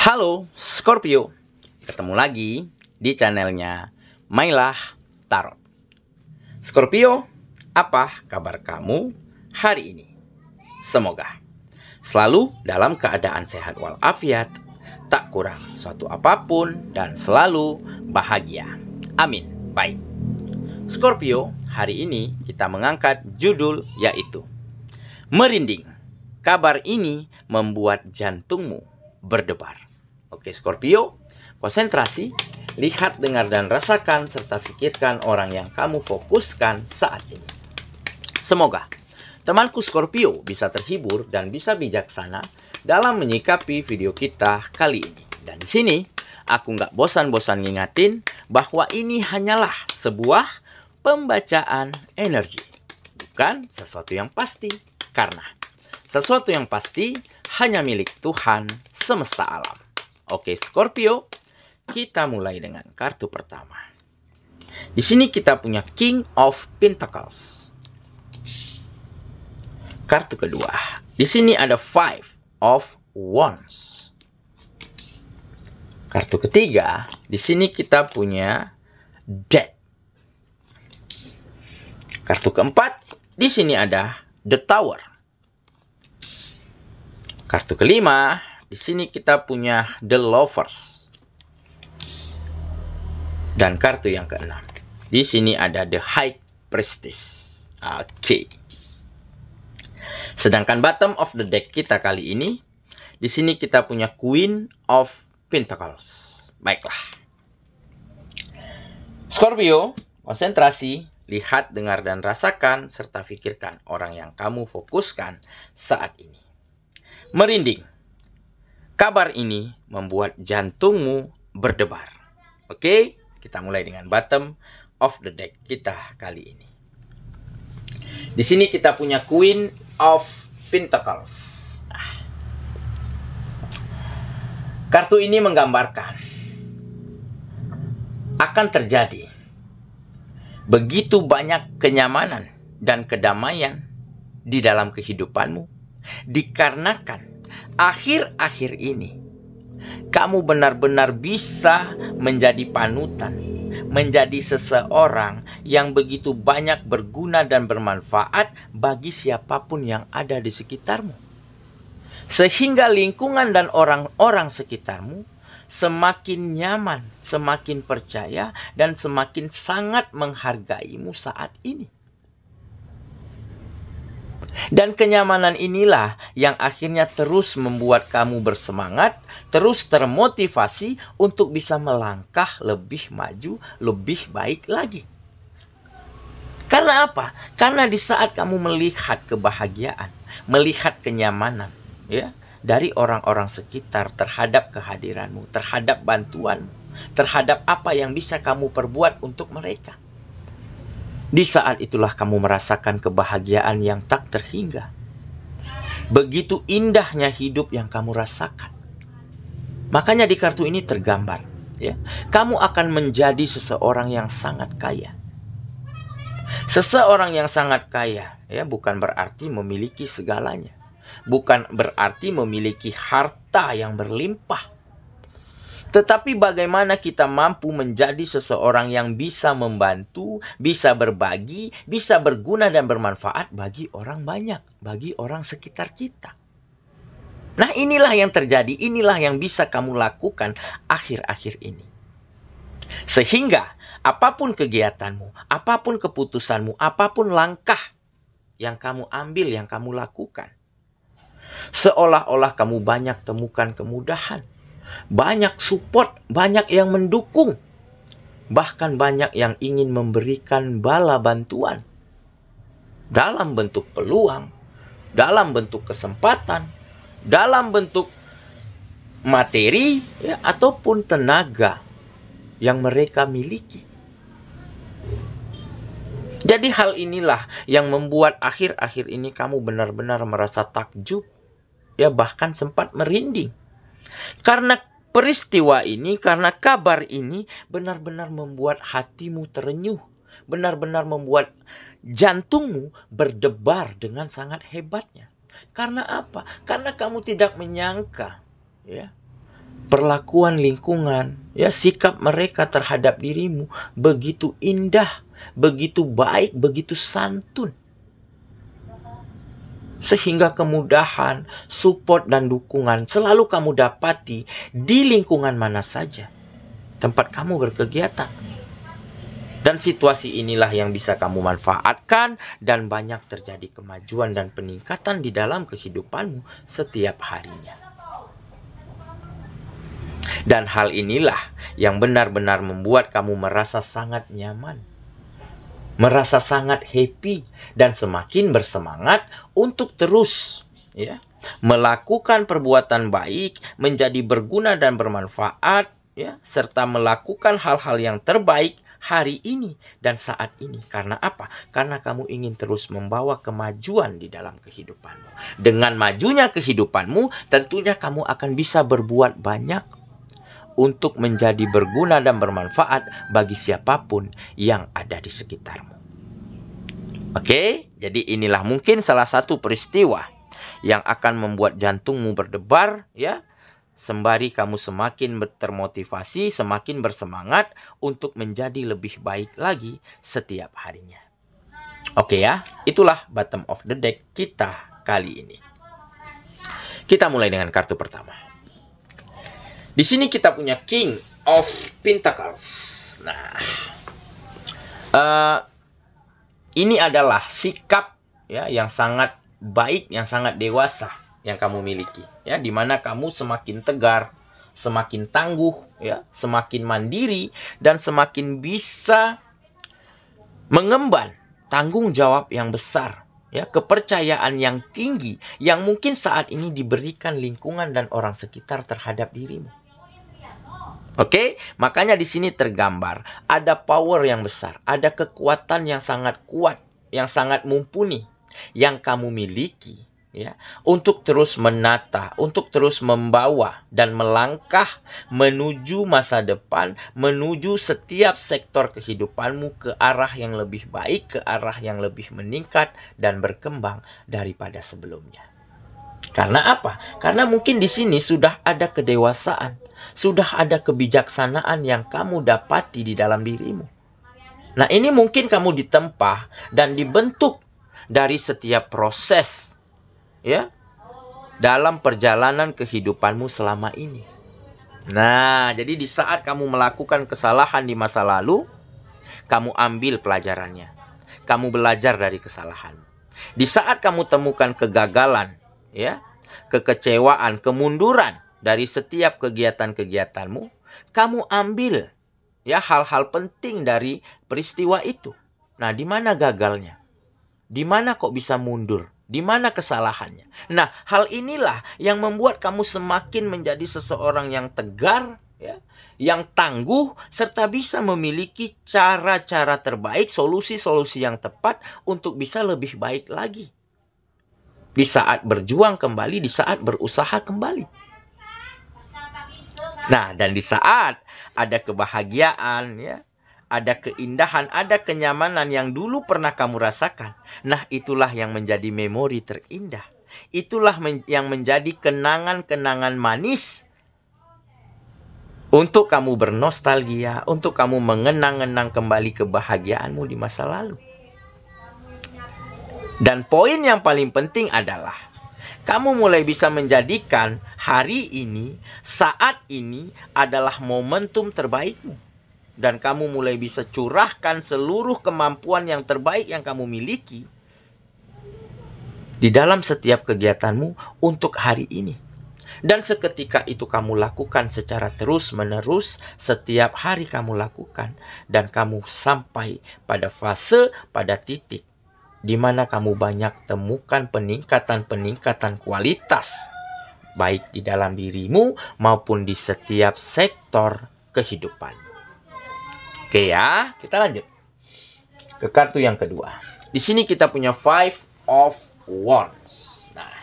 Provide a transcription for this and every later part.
Halo Scorpio, ketemu lagi di channelnya Mailah Tarot. Scorpio, apa kabar kamu hari ini? Semoga selalu dalam keadaan sehat walafiat, tak kurang suatu apapun, dan selalu bahagia. Amin. Baik, Scorpio, hari ini kita mengangkat judul yaitu Merinding. Kabar ini membuat jantungmu berdebar. Oke Scorpio, konsentrasi, lihat, dengar, dan rasakan, serta pikirkan orang yang kamu fokuskan saat ini. Semoga temanku Scorpio bisa terhibur dan bisa bijaksana dalam menyikapi video kita kali ini. Dan di sini aku nggak bosan-bosan ngingatin bahwa ini hanyalah sebuah pembacaan energi, bukan sesuatu yang pasti. Karena sesuatu yang pasti hanya milik Tuhan semesta alam. Oke Scorpio, kita mulai dengan kartu pertama. Di sini kita punya King of Pentacles. Kartu kedua, di sini ada Five of Wands. Kartu ketiga, di sini kita punya Death. Kartu keempat, di sini ada The Tower. Kartu kelima, di sini kita punya The Lovers. Dan kartu yang keenam, di sini ada The High Priestess. Oke. Sedangkan bottom of the deck kita kali ini, di sini kita punya Queen of Pentacles. Baiklah. Scorpio, konsentrasi, lihat, dengar, dan rasakan, serta pikirkan orang yang kamu fokuskan saat ini. Merinding. Kabar ini membuat jantungmu berdebar. Oke, kita mulai dengan bottom of the deck kita kali ini. Di sini kita punya Queen of Pentacles. Kartu ini menggambarkan akan terjadi begitu banyak kenyamanan dan kedamaian di dalam kehidupanmu, dikarenakan akhir-akhir ini kamu benar-benar bisa menjadi panutan, menjadi seseorang yang begitu banyak berguna dan bermanfaat bagi siapapun yang ada di sekitarmu. Sehingga lingkungan dan orang-orang sekitarmu semakin nyaman, semakin percaya, dan semakin sangat menghargaimu saat ini. Dan kenyamanan inilah yang akhirnya terus membuat kamu bersemangat, terus termotivasi untuk bisa melangkah lebih maju, lebih baik lagi. Karena apa? Karena di saat kamu melihat kebahagiaan, melihat kenyamanan, ya, dari orang-orang sekitar terhadap kehadiranmu, terhadap bantuanmu, terhadap apa yang bisa kamu perbuat untuk mereka. Di saat itulah kamu merasakan kebahagiaan yang tak terhingga. Begitu indahnya hidup yang kamu rasakan. Makanya di kartu ini tergambar, ya, kamu akan menjadi seseorang yang sangat kaya. Seseorang yang sangat kaya, ya, bukan berarti memiliki segalanya. Bukan berarti memiliki harta yang berlimpah. Tetapi bagaimana kita mampu menjadi seseorang yang bisa membantu, bisa berbagi, bisa berguna dan bermanfaat bagi orang banyak, bagi orang sekitar kita. Nah, inilah yang terjadi, inilah yang bisa kamu lakukan akhir-akhir ini. Sehingga apapun kegiatanmu, apapun keputusanmu, apapun langkah yang kamu ambil, yang kamu lakukan, seolah-olah kamu banyak temukan kemudahan. Banyak support, banyak yang mendukung. Bahkan banyak yang ingin memberikan bala bantuan. Dalam bentuk peluang, dalam bentuk kesempatan, dalam bentuk materi, ya, ataupun tenaga yang mereka miliki. Jadi hal inilah yang membuat akhir-akhir ini kamu benar-benar merasa takjub, ya, bahkan sempat merinding. Karena peristiwa ini, karena kabar ini benar-benar membuat hatimu terenyuh, benar-benar membuat jantungmu berdebar dengan sangat hebatnya. Karena apa? Karena kamu tidak menyangka, ya, perlakuan lingkungan, ya, sikap mereka terhadap dirimu begitu indah, begitu baik, begitu santun. Sehingga kemudahan, support, dan dukungan selalu kamu dapati di lingkungan mana saja tempat kamu berkegiatan. Dan situasi inilah yang bisa kamu manfaatkan dan banyak terjadi kemajuan dan peningkatan di dalam kehidupanmu setiap harinya. Dan hal inilah yang benar-benar membuat kamu merasa sangat nyaman, merasa sangat happy, dan semakin bersemangat untuk terus, ya, melakukan perbuatan baik, menjadi berguna dan bermanfaat, ya, serta melakukan hal-hal yang terbaik hari ini dan saat ini. Karena apa? Karena kamu ingin terus membawa kemajuan di dalam kehidupanmu. Dengan majunya kehidupanmu, tentunya kamu akan bisa berbuat banyak untuk menjadi berguna dan bermanfaat bagi siapapun yang ada di sekitarmu. Oke, jadi inilah mungkin salah satu peristiwa yang akan membuat jantungmu berdebar, ya, sembari kamu semakin termotivasi, semakin bersemangat untuk menjadi lebih baik lagi setiap harinya. Oke ya, itulah bottom of the deck kita kali ini. Kita mulai dengan kartu pertama. Di sini kita punya King of Pentacles. Nah, ini adalah sikap, ya, yang sangat baik, yang sangat dewasa yang kamu miliki, ya, dimana kamu semakin tegar, semakin tangguh, ya, semakin mandiri, dan semakin bisa mengemban tanggung jawab yang besar, ya, kepercayaan yang tinggi yang mungkin saat ini diberikan lingkungan dan orang sekitar terhadap dirimu. Oke, makanya di sini tergambar ada power yang besar, ada kekuatan yang sangat kuat, yang sangat mumpuni yang kamu miliki, ya, untuk terus menata, untuk terus membawa dan melangkah menuju masa depan, menuju setiap sektor kehidupanmu ke arah yang lebih baik, ke arah yang lebih meningkat dan berkembang daripada sebelumnya. Karena apa? Karena mungkin di sini sudah ada kedewasaan, sudah ada kebijaksanaan yang kamu dapati di dalam dirimu. Nah, ini mungkin kamu ditempa dan dibentuk dari setiap proses, ya, dalam perjalanan kehidupanmu selama ini. Nah, jadi di saat kamu melakukan kesalahan di masa lalu, kamu ambil pelajarannya. Kamu belajar dari kesalahan. Di saat kamu temukan kegagalan, ya, kekecewaan, kemunduran dari setiap kegiatan-kegiatanmu, kamu ambil, ya, hal-hal penting dari peristiwa itu. Nah, di mana gagalnya? Di mana kok bisa mundur? Di mana kesalahannya? Nah, hal inilah yang membuat kamu semakin menjadi seseorang yang tegar, ya, yang tangguh, serta bisa memiliki cara-cara terbaik, solusi-solusi yang tepat untuk bisa lebih baik lagi. Di saat berjuang kembali, di saat berusaha kembali. Nah, dan di saat ada kebahagiaan, ya, ada keindahan, ada kenyamanan yang dulu pernah kamu rasakan. Nah, itulah yang menjadi memori terindah. Itulah yang menjadi kenangan-kenangan manis untuk kamu bernostalgia, untuk kamu mengenang-enang kembali kebahagiaanmu di masa lalu. Dan poin yang paling penting adalah kamu mulai bisa menjadikan hari ini, saat ini adalah momentum terbaikmu. Dan kamu mulai bisa curahkan seluruh kemampuan yang terbaik yang kamu miliki di dalam setiap kegiatanmu untuk hari ini. Dan seketika itu kamu lakukan secara terus-menerus, setiap hari kamu lakukan. Dan kamu sampai pada fase, pada titik di mana kamu banyak temukan peningkatan-peningkatan kualitas, baik di dalam dirimu maupun di setiap sektor kehidupan. Oke ya, kita lanjut ke kartu yang kedua. Di sini kita punya Five of Wands. Nah,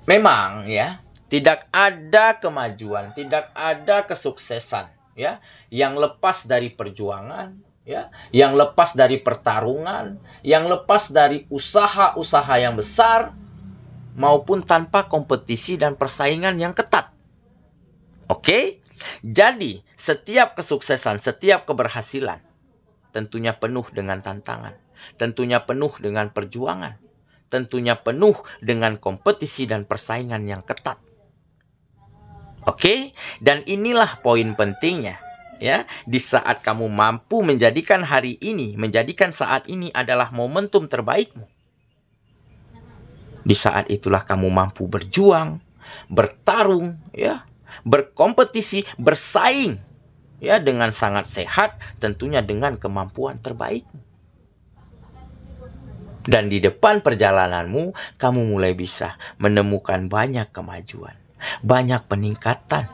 memang ya, tidak ada kemajuan, tidak ada kesuksesan, ya, yang lepas dari perjuangan, ya, yang lepas dari pertarungan, yang lepas dari usaha-usaha yang besar, maupun tanpa kompetisi dan persaingan yang ketat. Oke? Jadi, setiap kesuksesan, setiap keberhasilan tentunya penuh dengan tantangan, tentunya penuh dengan perjuangan, tentunya penuh dengan kompetisi dan persaingan yang ketat. Oke? Dan inilah poin pentingnya. Ya, di saat kamu mampu menjadikan hari ini, menjadikan saat ini adalah momentum terbaikmu. Di saat itulah kamu mampu berjuang, bertarung, ya, berkompetisi, bersaing, ya, dengan sangat sehat, tentunya dengan kemampuan terbaikmu. Dan di depan perjalananmu, kamu mulai bisa menemukan banyak kemajuan, banyak peningkatan.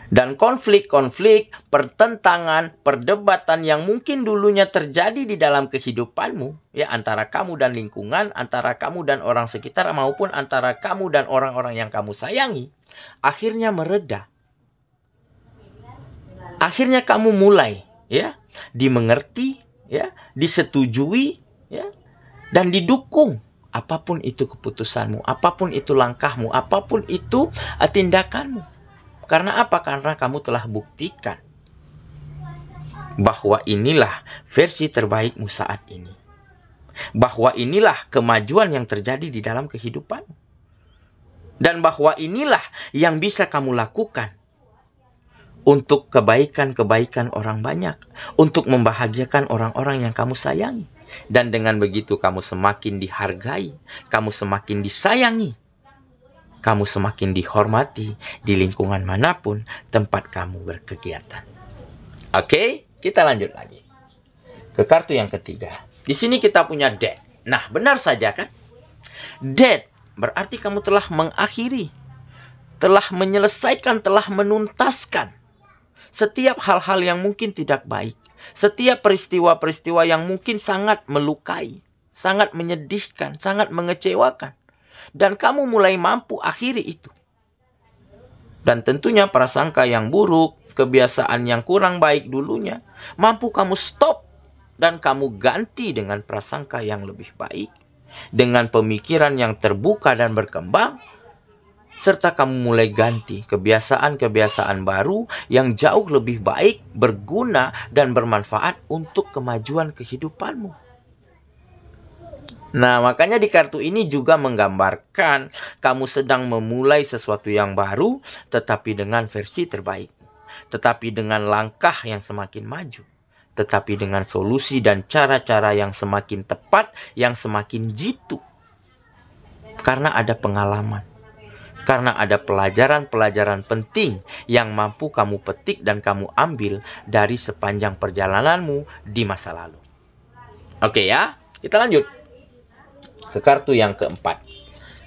Dan konflik-konflik, pertentangan, perdebatan yang mungkin dulunya terjadi di dalam kehidupanmu, ya, antara kamu dan lingkungan, antara kamu dan orang sekitar, maupun antara kamu dan orang-orang yang kamu sayangi, akhirnya mereda. Akhirnya kamu mulai, ya, dimengerti, ya, disetujui, ya, dan didukung. Apapun itu keputusanmu, apapun itu langkahmu, apapun itu tindakanmu. Karena apa? Karena kamu telah buktikan bahwa inilah versi terbaikmu saat ini. Bahwa inilah kemajuan yang terjadi di dalam kehidupanmu. Dan bahwa inilah yang bisa kamu lakukan untuk kebaikan-kebaikan orang banyak. Untuk membahagiakan orang-orang yang kamu sayangi. Dan dengan begitu kamu semakin dihargai. Kamu semakin disayangi. Kamu semakin dihormati di lingkungan manapun tempat kamu berkegiatan. Oke, kita lanjut lagi ke kartu yang ketiga. Di sini kita punya death. Nah, benar saja kan? Death berarti kamu telah mengakhiri, telah menyelesaikan, telah menuntaskan setiap hal-hal yang mungkin tidak baik. Setiap peristiwa-peristiwa yang mungkin sangat melukai, sangat menyedihkan, sangat mengecewakan. Dan kamu mulai mampu akhiri itu. Dan tentunya prasangka yang buruk, kebiasaan yang kurang baik dulunya, mampu kamu stop. Dan kamu ganti dengan prasangka yang lebih baik. Dengan pemikiran yang terbuka dan berkembang. Serta kamu mulai ganti kebiasaan-kebiasaan baru yang jauh lebih baik, berguna, dan bermanfaat untuk kemajuan kehidupanmu. Nah, makanya di kartu ini juga menggambarkan kamu sedang memulai sesuatu yang baru, tetapi dengan versi terbaik. Tetapi dengan langkah yang semakin maju. Tetapi dengan solusi dan cara-cara yang semakin tepat, yang semakin jitu. Karena ada pengalaman. Karena ada pelajaran-pelajaran penting yang mampu kamu petik dan kamu ambil dari sepanjang perjalananmu di masa lalu. Oke ya, kita lanjut ke kartu yang keempat.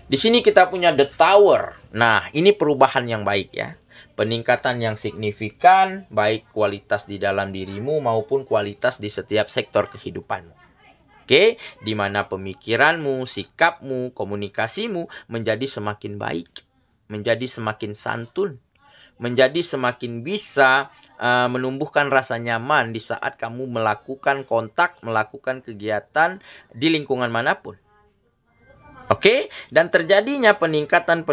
Di sini kita punya The Tower. Nah, ini perubahan yang baik ya. Peningkatan yang signifikan, baik kualitas di dalam dirimu maupun kualitas di setiap sektor kehidupanmu. Oke, di mana pemikiranmu, sikapmu, komunikasimu menjadi semakin baik, menjadi semakin santun, menjadi semakin bisa menumbuhkan rasa nyaman di saat kamu melakukan kontak, melakukan kegiatan di lingkungan manapun. Oke, dan terjadinya peningkatan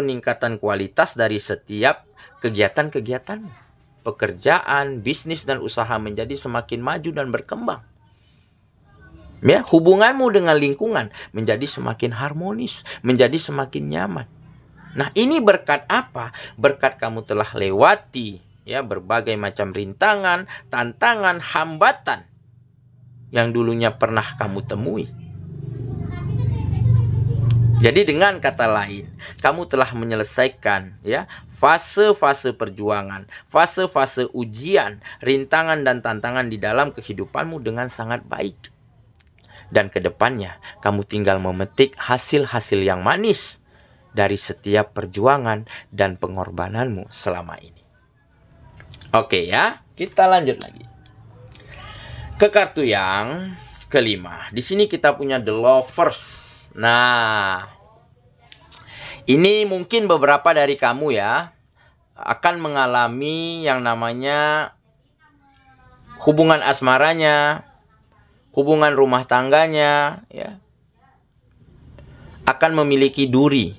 kualitas dari setiap kegiatan-kegiatanmu. Pekerjaan, bisnis, dan usaha menjadi semakin maju dan berkembang. Ya, hubunganmu dengan lingkungan menjadi semakin harmonis, menjadi semakin nyaman. Nah, ini berkat apa? Berkat kamu telah lewati ya berbagai macam rintangan, tantangan, hambatan yang dulunya pernah kamu temui. Jadi dengan kata lain, kamu telah menyelesaikan ya fase-fase perjuangan, fase-fase ujian, rintangan dan tantangan di dalam kehidupanmu dengan sangat baik. Dan kedepannya, kamu tinggal memetik hasil-hasil yang manis dari setiap perjuangan dan pengorbananmu selama ini. Oke ya, kita lanjut lagi ke kartu yang kelima. Di sini kita punya The Lovers. Nah, ini mungkin beberapa dari kamu ya akan mengalami yang namanya hubungan asmaranya, hubungan rumah tangganya, ya, akan memiliki duri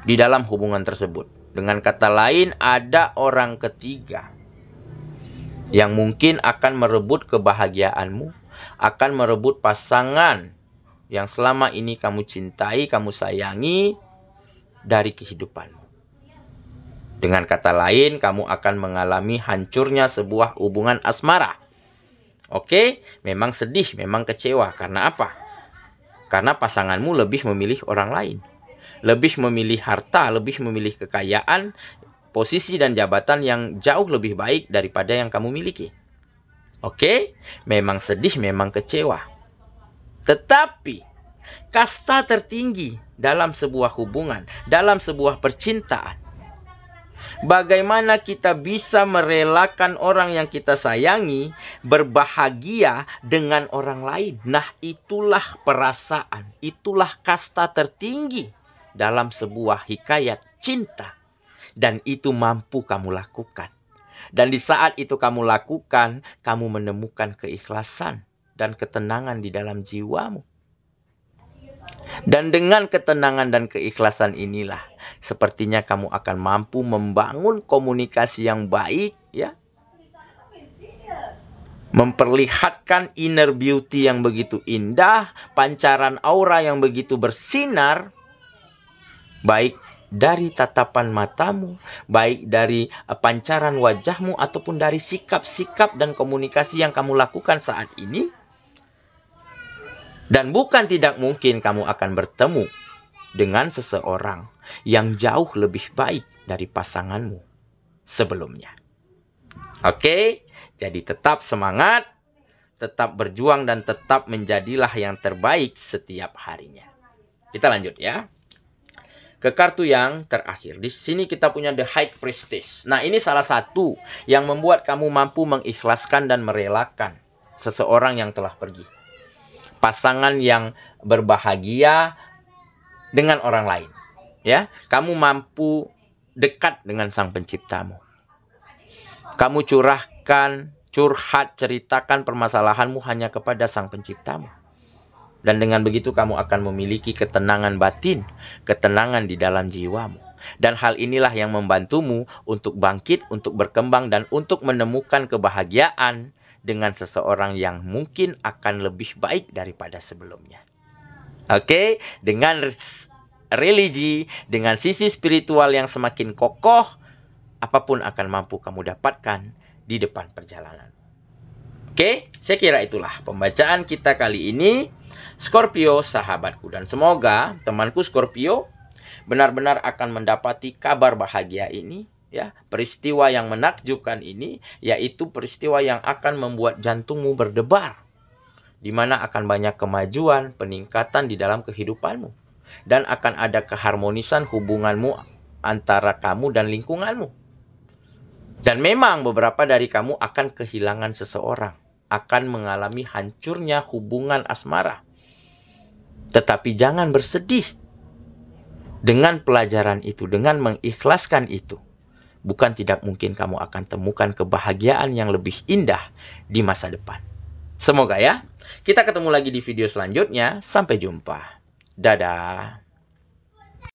di dalam hubungan tersebut. Dengan kata lain, ada orang ketiga yang mungkin akan merebut kebahagiaanmu, akan merebut pasangan yang selama ini kamu cintai, kamu sayangi dari kehidupanmu. Dengan kata lain, kamu akan mengalami hancurnya sebuah hubungan asmara. Oke, memang sedih, memang kecewa. Karena apa? Karena pasanganmu lebih memilih orang lain. Lebih memilih harta, lebih memilih kekayaan, posisi dan jabatan yang jauh lebih baik daripada yang kamu miliki. Oke, memang sedih, memang kecewa. Tetapi, kasta tertinggi dalam sebuah hubungan, dalam sebuah percintaan, bagaimana kita bisa merelakan orang yang kita sayangi berbahagia dengan orang lain. Nah, itulah perasaan, itulah kasta tertinggi dalam sebuah hikayat cinta. Dan itu mampu kamu lakukan. Dan di saat itu kamu lakukan, kamu menemukan keikhlasan dan ketenangan di dalam jiwamu. Dan dengan ketenangan dan keikhlasan inilah, sepertinya kamu akan mampu membangun komunikasi yang baik, ya. Memperlihatkan inner beauty yang begitu indah, pancaran aura yang begitu bersinar, baik dari tatapan matamu, baik dari pancaran wajahmu, ataupun dari sikap-sikap dan komunikasi yang kamu lakukan saat ini. Dan bukan tidak mungkin kamu akan bertemu dengan seseorang yang jauh lebih baik dari pasanganmu sebelumnya. Oke, jadi tetap semangat, tetap berjuang, dan tetap menjadilah yang terbaik setiap harinya. Kita lanjut ya. Ke kartu yang terakhir. Di sini kita punya The High Priestess. Nah, ini salah satu yang membuat kamu mampu mengikhlaskan dan merelakan seseorang yang telah pergi. Pasangan yang berbahagia dengan orang lain. Ya, kamu mampu dekat dengan Sang Penciptamu. Kamu curhat, ceritakan permasalahanmu hanya kepada Sang Penciptamu. Dan dengan begitu kamu akan memiliki ketenangan batin, ketenangan di dalam jiwamu. Dan hal inilah yang membantumu untuk bangkit, untuk berkembang, dan untuk menemukan kebahagiaan dengan seseorang yang mungkin akan lebih baik daripada sebelumnya. Oke, dengan religi, dengan sisi spiritual yang semakin kokoh, apapun akan mampu kamu dapatkan di depan perjalanan. Oke, saya kira itulah pembacaan kita kali ini, Scorpio sahabatku. Dan semoga temanku Scorpio benar-benar akan mendapati kabar bahagia ini. Ya, peristiwa yang menakjubkan ini, yaitu peristiwa yang akan membuat jantungmu berdebar, di mana akan banyak kemajuan, peningkatan di dalam kehidupanmu, dan akan ada keharmonisan hubunganmu antara kamu dan lingkunganmu. Dan memang beberapa dari kamu akan kehilangan seseorang, akan mengalami hancurnya hubungan asmara. Tetapi jangan bersedih. Dengan pelajaran itu, dengan mengikhlaskan itu, bukan tidak mungkin kamu akan temukan kebahagiaan yang lebih indah di masa depan. Semoga ya. Kita ketemu lagi di video selanjutnya. Sampai jumpa. Dadah.